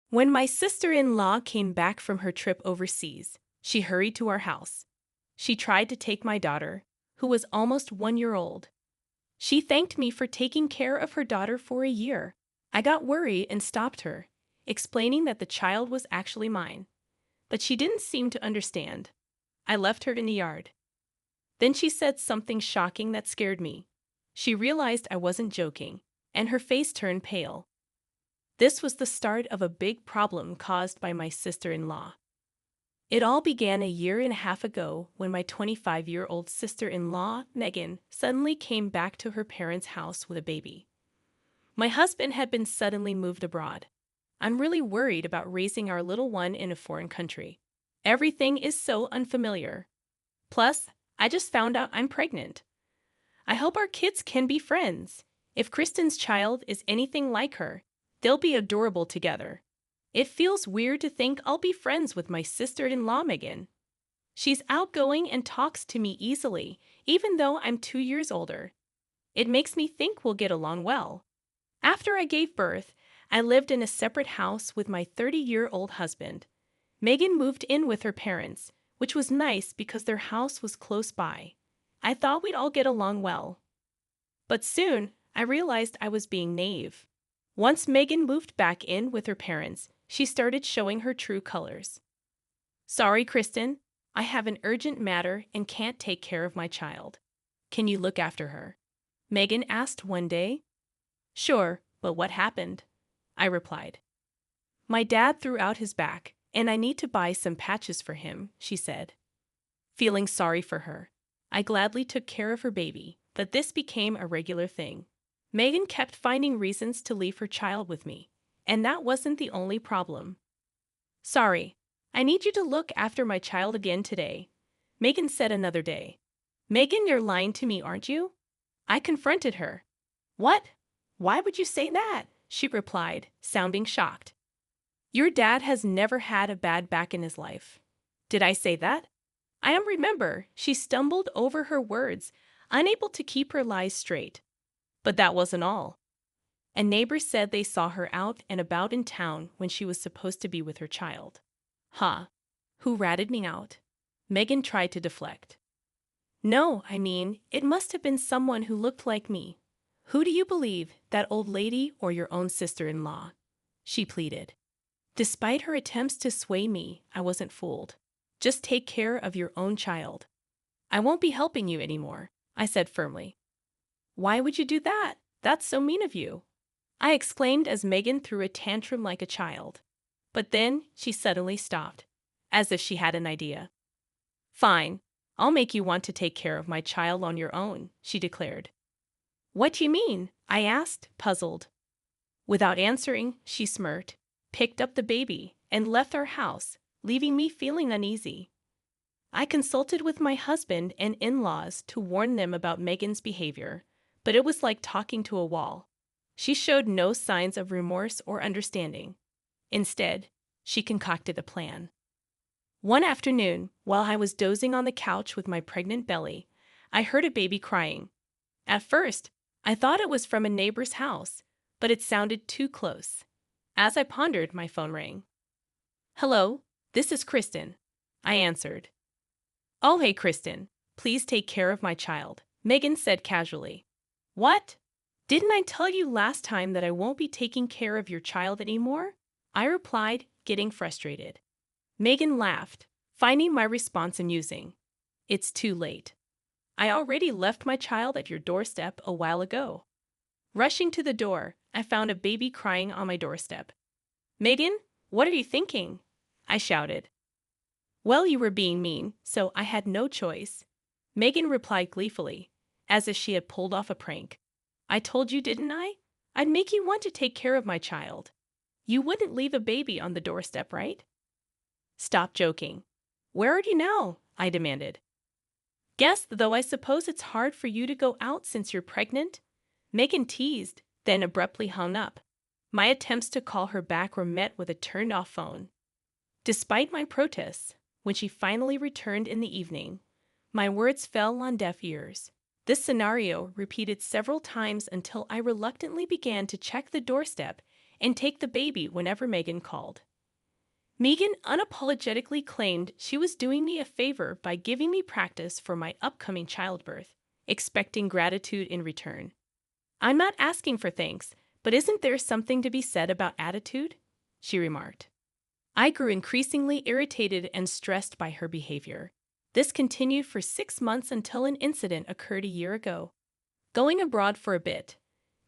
When my sister-in-law came back from her trip overseas, she hurried to our house. She tried to take my daughter, who was almost 1 year old. She thanked me for taking care of her daughter for a year. I got worried and stopped her, explaining that the child was actually mine. But she didn't seem to understand. I left her in the yard. Then she said something shocking that scared me. She realized I wasn't joking, and her face turned pale. This was the start of a big problem caused by my sister-in-law. It all began a year and a half ago when my 25-year-old sister-in-law, Megan, suddenly came back to her parents' house with a baby. My husband had been suddenly moved abroad. I'm really worried about raising our little one in a foreign country. Everything is so unfamiliar. Plus, I just found out I'm pregnant. I hope our kids can be friends. If Kristen's child is anything like her, they'll be adorable together. It feels weird to think I'll be friends with my sister-in-law Megan. She's outgoing and talks to me easily, even though I'm 2 years older. It makes me think we'll get along well. After I gave birth, I lived in a separate house with my 30-year-old husband. Megan moved in with her parents, which was nice because their house was close by. I thought we'd all get along well. But soon, I realized I was being naive. Once Megan moved back in with her parents, she started showing her true colors. Sorry, Kristen, I have an urgent matter and can't take care of my child. Can you look after her? Megan asked one day. Sure, but what happened? I replied. My dad threw out his back, and I need to buy some patches for him, she said. Feeling sorry for her, I gladly took care of her baby, but this became a regular thing. Megan kept finding reasons to leave her child with me, and that wasn't the only problem. Sorry, I need you to look after my child again today, Megan said another day. Megan, you're lying to me, aren't you? I confronted her. What? Why would you say that? She replied, sounding shocked. Your dad has never had a bad back in his life. Did I say that? Remember, she stumbled over her words, unable to keep her lies straight. But that wasn't all. A neighbor said they saw her out and about in town when she was supposed to be with her child. Huh. Who ratted me out? Megan tried to deflect. No, it must have been someone who looked like me. Who do you believe, that old lady or your own sister-in-law? She pleaded. Despite her attempts to sway me, I wasn't fooled. Just take care of your own child. I won't be helping you anymore, I said firmly. Why would you do that? That's so mean of you, I exclaimed as Megan threw a tantrum like a child. But then she suddenly stopped, as if she had an idea. Fine, I'll make you want to take care of my child on your own, she declared. What do you mean? I asked, puzzled. Without answering, she smirked, picked up the baby, and left our house, leaving me feeling uneasy. I consulted with my husband and in-laws to warn them about Megan's behavior, but it was like talking to a wall. She showed no signs of remorse or understanding. Instead, she concocted a plan. One afternoon, while I was dozing on the couch with my pregnant belly, I heard a baby crying. At first, I thought it was from a neighbor's house, but it sounded too close. As I pondered, my phone rang. Hello, this is Kristen, I answered. Oh, hey, Kristen, please take care of my child, Megan said casually. What? Didn't I tell you last time that I won't be taking care of your child anymore? I replied, getting frustrated. Megan laughed, finding my response amusing. It's too late. I already left my child at your doorstep a while ago. Rushing to the door, I found a baby crying on my doorstep. Megan, what are you thinking? I shouted. Well, you were being mean, so I had no choice. Megan replied gleefully, as if she had pulled off a prank. I told you, didn't I? I'd make you want to take care of my child. You wouldn't leave a baby on the doorstep, right? Stop joking. Where are you now? I demanded. Guess, though I suppose it's hard for you to go out since you're pregnant? Megan teased, then abruptly hung up. My attempts to call her back were met with a turned-off phone. Despite my protests, when she finally returned in the evening, my words fell on deaf ears. This scenario repeated several times until I reluctantly began to check the doorstep and take the baby whenever Megan called. Megan unapologetically claimed she was doing me a favor by giving me practice for my upcoming childbirth, expecting gratitude in return. "I'm not asking for thanks, but isn't there something to be said about attitude?" she remarked. I grew increasingly irritated and stressed by her behavior. This continued for 6 months until an incident occurred a year ago. Going abroad for a bit.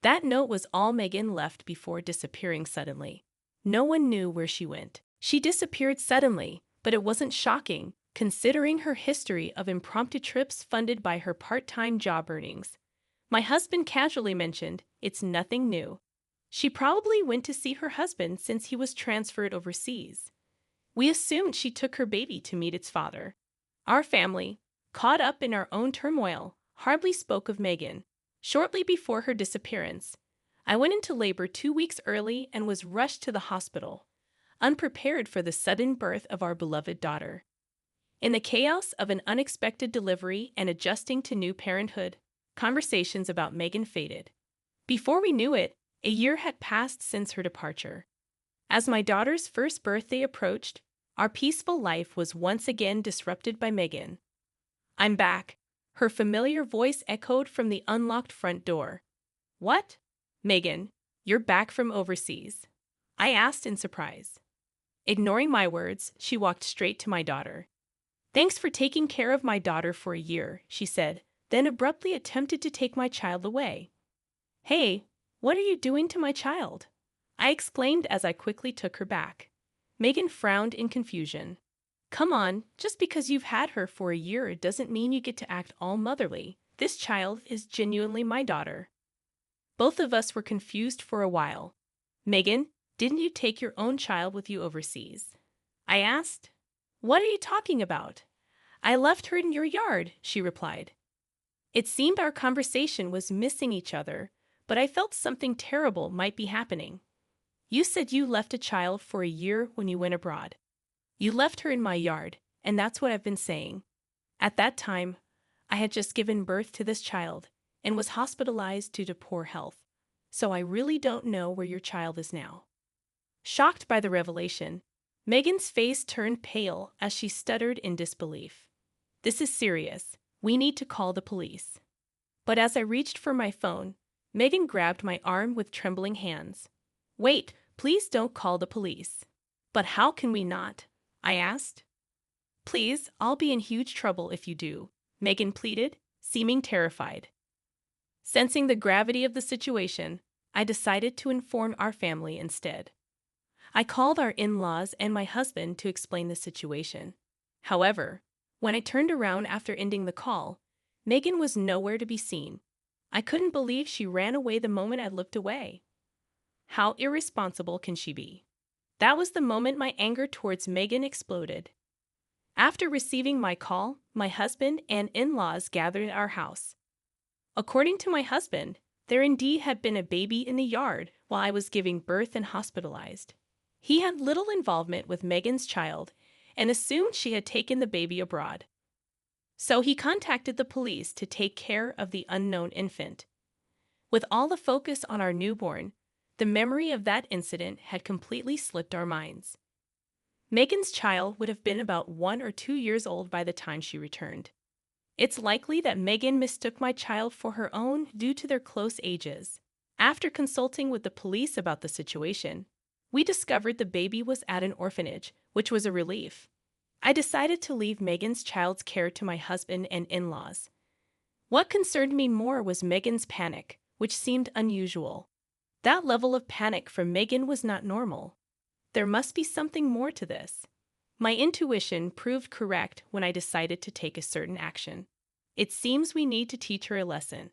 That note was all Megan left before disappearing suddenly. No one knew where she went. She disappeared suddenly, but it wasn't shocking, considering her history of impromptu trips funded by her part-time job earnings. My husband casually mentioned, "It's nothing new. She probably went to see her husband since he was transferred overseas." We assumed she took her baby to meet its father. Our family, caught up in our own turmoil, hardly spoke of Megan. Shortly before her disappearance, I went into labor 2 weeks early and was rushed to the hospital, unprepared for the sudden birth of our beloved daughter. In the chaos of an unexpected delivery and adjusting to new parenthood, conversations about Megan faded. Before we knew it, a year had passed since her departure. As my daughter's first birthday approached, our peaceful life was once again disrupted by Megan. "I'm back," her familiar voice echoed from the unlocked front door. "What? Megan, you're back from overseas?" I asked in surprise. Ignoring my words, she walked straight to my daughter. "Thanks for taking care of my daughter for a year," she said, then abruptly attempted to take my child away. "Hey, what are you doing to my child?" I exclaimed as I quickly took her back. Megan frowned in confusion. "Come on, just because you've had her for a year doesn't mean you get to act all motherly. This child is genuinely my daughter." Both of us were confused for a while. "Megan, didn't you take your own child with you overseas?" I asked. "What are you talking about? I left her in your yard," she replied. It seemed our conversation was missing each other, but I felt something terrible might be happening. "You said you left a child for a year when you went abroad. You left her in my yard, and that's what I've been saying. At that time, I had just given birth to this child and was hospitalized due to poor health, so I really don't know where your child is now." Shocked by the revelation, Megan's face turned pale as she stuttered in disbelief. "This is serious. We need to call the police." But as I reached for my phone, Megan grabbed my arm with trembling hands. "Wait, please don't call the police." "But how can we not?" I asked. "Please, I'll be in huge trouble if you do," Megan pleaded, seeming terrified. Sensing the gravity of the situation, I decided to inform our family instead. I called our in-laws and my husband to explain the situation. However, when I turned around after ending the call, Megan was nowhere to be seen. I couldn't believe she ran away the moment I looked away. How irresponsible can she be? That was the moment my anger towards Megan exploded. After receiving my call, my husband and in-laws gathered at our house. According to my husband, there indeed had been a baby in the yard while I was giving birth and hospitalized. He had little involvement with Megan's child and assumed she had taken the baby abroad. So he contacted the police to take care of the unknown infant. With all the focus on our newborn, the memory of that incident had completely slipped our minds. Megan's child would have been about 1 or 2 years old by the time she returned. It's likely that Megan mistook my child for her own due to their close ages. After consulting with the police about the situation, we discovered the baby was at an orphanage, which was a relief. I decided to leave Megan's child's care to my husband and in-laws. What concerned me more was Megan's panic, which seemed unusual. That level of panic from Megan was not normal. There must be something more to this. My intuition proved correct when I decided to take a certain action. It seems we need to teach her a lesson.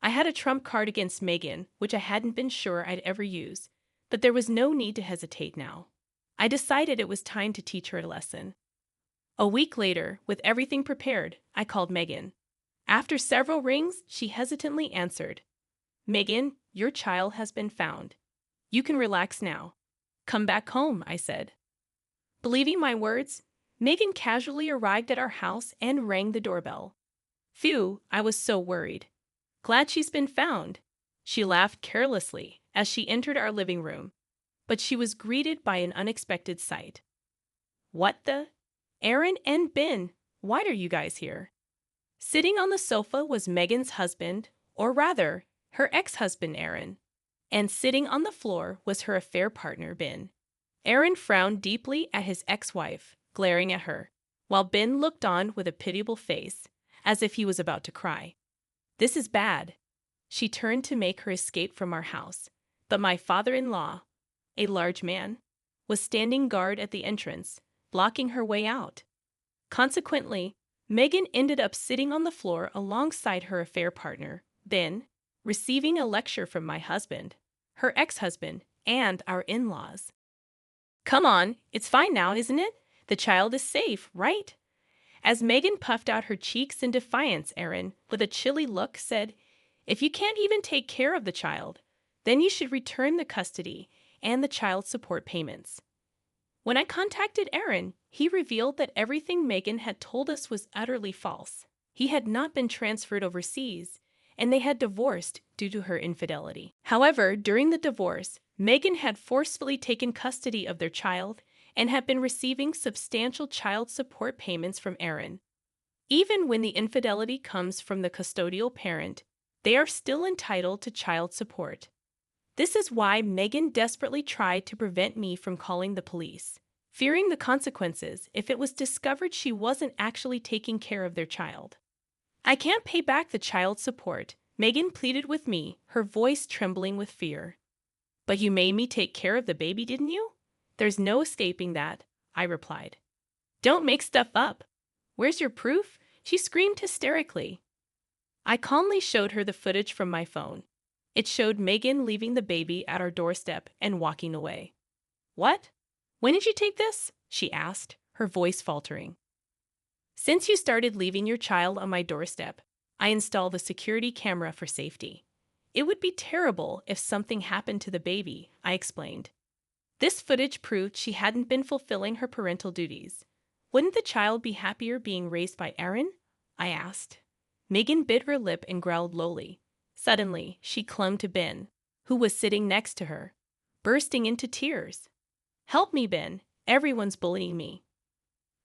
I had a trump card against Megan, which I hadn't been sure I'd ever use, but there was no need to hesitate now. I decided it was time to teach her a lesson. A week later, with everything prepared, I called Megan. After several rings, she hesitantly answered. "Megan, your child has been found. You can relax now. Come back home," I said. Believing my words, Megan casually arrived at our house and rang the doorbell. Phew, I was so worried. "Glad she's been found." She laughed carelessly as she entered our living room. but she was greeted by an unexpected sight. What the? Aaron and Ben, why are you guys here? Sitting on the sofa was Megan's husband, or rather, her ex-husband Aaron. And sitting on the floor was her affair partner Ben. Aaron frowned deeply at his ex-wife, glaring at her, while Ben looked on with a pitiable face, as if he was about to cry. This is bad. She turned to make her escape from our house, but my father-in-law, a large man, was standing guard at the entrance, blocking her way out. Consequently, Megan ended up sitting on the floor alongside her affair partner, Ben, receiving a lecture from my husband, her ex-husband, and our in-laws. Come on, it's fine now, isn't it? The child is safe, right? As Megan puffed out her cheeks in defiance, Aaron, with a chilly look, said, If you can't even take care of the child, then you should return the custody and the child support payments. When I contacted Aaron, he revealed that everything Megan had told us was utterly false. He had not been transferred overseas, and they had divorced due to her infidelity. However, during the divorce, Megan had forcefully taken custody of their child and had been receiving substantial child support payments from Aaron. Even when the infidelity comes from the custodial parent, they are still entitled to child support. This is why Megan desperately tried to prevent me from calling the police, fearing the consequences if it was discovered she wasn't actually taking care of their child. I can't pay back the child support, Megan pleaded with me, her voice trembling with fear. But you made me take care of the baby, didn't you? There's no escaping that, I replied. Don't make stuff up. Where's your proof? She screamed hysterically. I calmly showed her the footage from my phone. It showed Megan leaving the baby at our doorstep and walking away. What? When did you take this? She asked, her voice faltering. Since you started leaving your child on my doorstep, I installed a security camera for safety. It would be terrible if something happened to the baby, I explained. This footage proved she hadn't been fulfilling her parental duties. Wouldn't the child be happier being raised by Aaron? I asked. Megan bit her lip and growled lowly. Suddenly, she clung to Ben, who was sitting next to her, bursting into tears. Help me, Ben. Everyone's bullying me.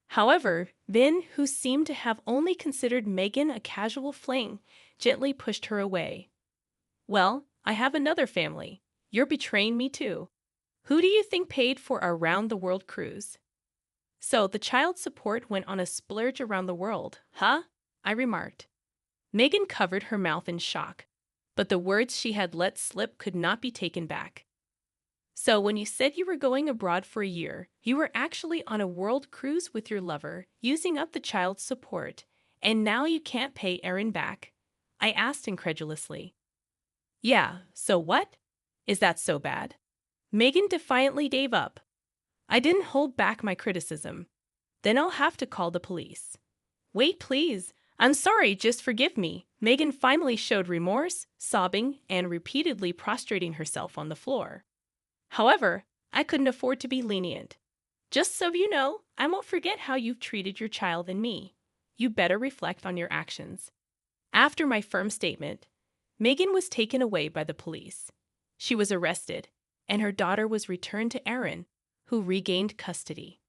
However, Ben, who seemed to have only considered Megan a casual fling, gently pushed her away. Well, I have another family. You're betraying me too. Who do you think paid for our round-the-world cruise? So the child support went on a splurge around the world, huh? I remarked. Megan covered her mouth in shock, but the words she had let slip could not be taken back. So when you said you were going abroad for a year, you were actually on a world cruise with your lover, using up the child's support, and now you can't pay Aaron back? I asked incredulously. Yeah, so what? Is that so bad? Megan defiantly gave up. I didn't hold back my criticism. Then I'll have to call the police. Wait, please. I'm sorry, just forgive me. Megan finally showed remorse, sobbing, and repeatedly prostrating herself on the floor. However, I couldn't afford to be lenient. Just so you know, I won't forget how you've treated your child and me. You better reflect on your actions. After my firm statement, Megan was taken away by the police. She was arrested, and her daughter was returned to Aaron, who regained custody.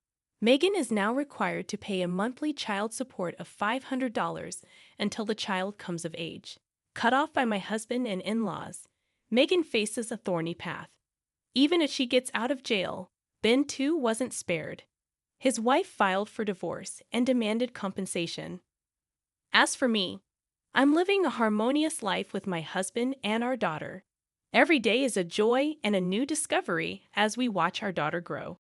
Megan is now required to pay a monthly child support of $500 until the child comes of age. Cut off by my husband and in-laws, Megan faces a thorny path. Even if she gets out of jail, Ben too wasn't spared. His wife filed for divorce and demanded compensation. As for me, I'm living a harmonious life with my husband and our daughter. Every day is a joy and a new discovery as we watch our daughter grow.